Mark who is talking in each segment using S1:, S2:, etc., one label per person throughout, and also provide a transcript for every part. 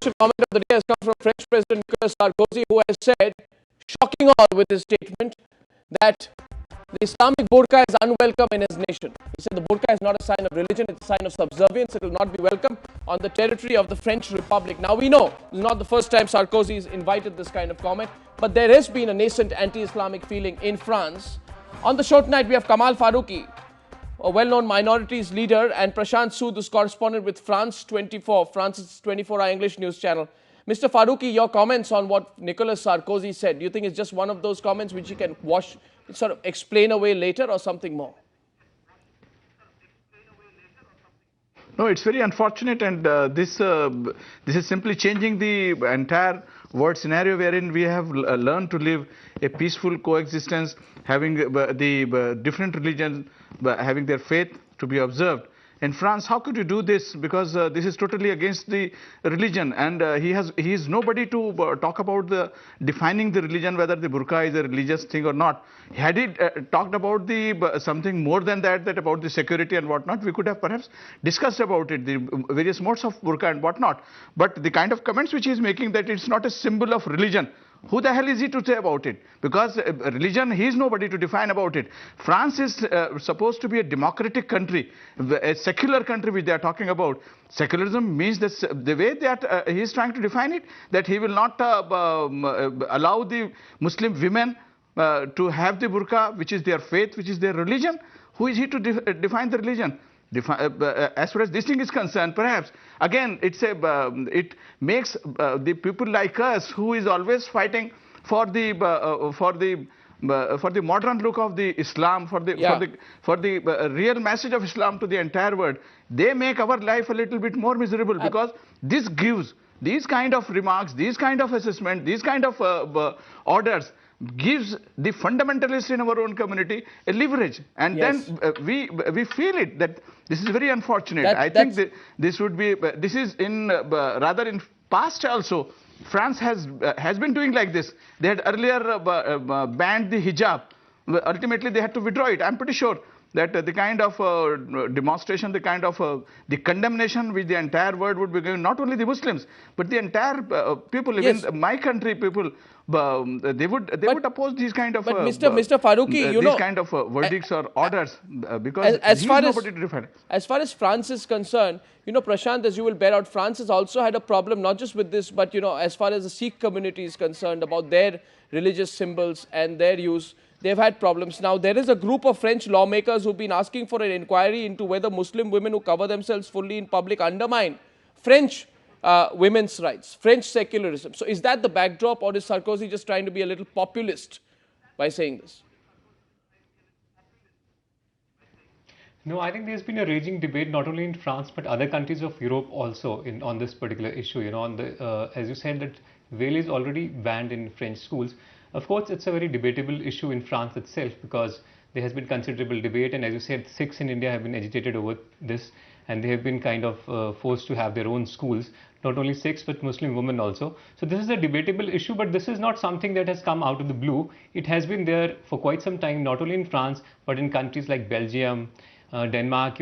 S1: controversial comment of the day has come from French President Nicolas Sarkozy, who has said, shocking all with his statement, that the Islamic burqa is unwelcome in his nation. He said the burqa is not a sign of religion, it's a sign of subservience. It will not be welcome on the territory of the French Republic. Now we know this is not the first time Sarkozy has invited this kind of comment, but there has been a nascent anti-Islamic feeling in France. On the show tonight, we have Kamal Faruqi, a well-known minorities leader, and Prashant Sood, who's correspondent with France 24, France's 24-hour English news channel. Mr. Faruqi, your comments on what Nicolas Sarkozy said, do you think it's just one of those comments which he can sort of explain away later, or something more?
S2: No, it's very unfortunate, and this is simply changing the entire world scenario wherein we have learned to live a peaceful coexistence, having the different religions having their faith to be observed. In France, how could you do this? Because this is totally against the religion, and he is nobody to talk about defining the religion, whether the burqa is a religious thing or not. Had he talked about something more than that about the security and whatnot, we could have perhaps discussed about it, the various modes of burqa and whatnot. But the kind of comments which he is making, that it's not a symbol of religion. Who the hell is he to say about it? Because religion, he is nobody to define about it. France is supposed to be a democratic country, a secular country which they are talking about. Secularism means this, the way that he is trying to define it, that he will not allow the Muslim women to have the burqa, which is their faith, which is their religion. Who is he to define the religion? As far as this thing is concerned, perhaps again it makes the people like us, who is always fighting for the modern look of the Islam, for the real message of Islam to the entire world, they make our life a little bit more miserable, because this gives these kind of remarks, these kind of assessment, these kind of orders gives the fundamentalists in our own community a leverage, and then we feel it, that this is very unfortunate. I think that this would be this is in rather in past also France has been doing like this. They had earlier banned the hijab. Ultimately they had to withdraw it. I'm pretty sure that the kind of demonstration, the kind of the condemnation which the entire world would be giving, not only the Muslims, but the entire people, even my country people, they would oppose these kind of
S1: Mr. Faruqi,
S2: these kind of verdicts or orders, because as far
S1: as France is concerned, Prashant, as you will bear out, France has also had a problem not just with this, but as far as the Sikh community is concerned, about their religious symbols and their use. They've had problems. Now, there is a group of French lawmakers who've been asking for an inquiry into whether Muslim women who cover themselves fully in public undermine French women's rights, French secularism. So is that the backdrop, or is Sarkozy just trying to be a little populist by saying this?
S3: No, I think there's been a raging debate not only in France but other countries of Europe also on this particular issue. As you said, that veil is already banned in French schools. Of course, it's a very debatable issue in France itself, because there has been considerable debate, and as you said, Sikhs in India have been agitated over this, and they have been kind of forced to have their own schools, not only Sikhs but Muslim women also. So this is a debatable issue, but this is not something that has come out of the blue. It has been there for quite some time, not only in France but in countries like Belgium, Denmark.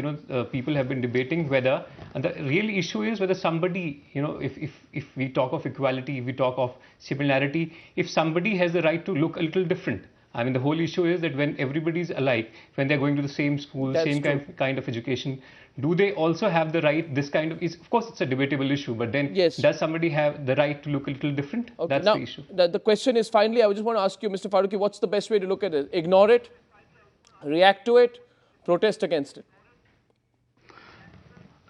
S3: People have been debating whether, and the real issue is whether somebody, if we talk of equality, if we talk of similarity, if somebody has the right to look a little different. I mean, the whole issue is that when everybody is alike, when they're going to the same school, same kind of education, do they also have the right? This kind of of course, it's a debatable issue, but then does somebody have the right to look a little different?
S1: Okay,
S3: that's
S1: now,
S3: the issue.
S1: The question is, finally, I just want to ask you, Mr. Faruqi, what's the best way to look at it? Ignore it, react to it, protest against it?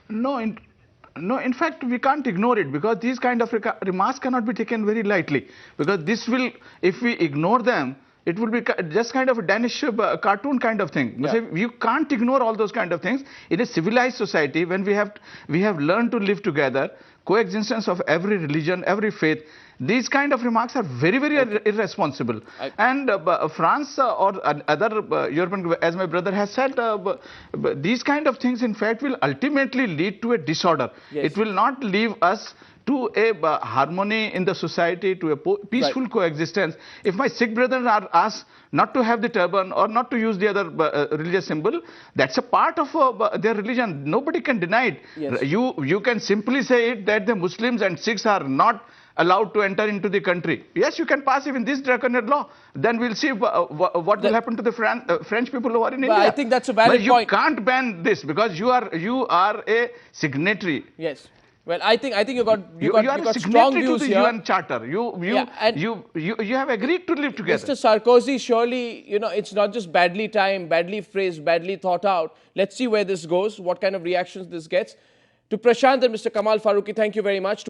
S2: No, in fact, we can't ignore it, because these kind of remarks cannot be taken very lightly, because this will, if we ignore them, it will be just kind of a Danish cartoon kind of thing. You can't ignore all those kind of things. In a civilized society, when we have learned to live together, coexistence of every religion, every faith, these kind of remarks are very, very irresponsible. And France or other European, as my brother has said, these kind of things, in fact, will ultimately lead to a disorder. It will not leave us to a harmony in the society, to a peaceful coexistence. If my Sikh brethren are asked not to have the turban or not to use the other religious symbol, that's a part of their religion. Nobody can deny it.
S1: Yes.
S2: You can simply say it that the Muslims and Sikhs are not allowed to enter into the country. Yes, you can pass even this draconian law. Then we'll see what will happen to the French people who are in India.
S1: I think that's a valid
S2: but
S1: point.
S2: You can't ban this because you are a signatory.
S1: Yes. Well, I think you got
S2: a
S1: strong
S2: signatory
S1: views
S2: to the
S1: here.
S2: UN Charter. You have agreed to live together.
S1: Mr. Sarkozy, surely, it's not just badly timed, badly phrased, badly thought out. Let's see where this goes, what kind of reactions this gets. To Prashant and Mr. Kamal Farooqui, thank you very much.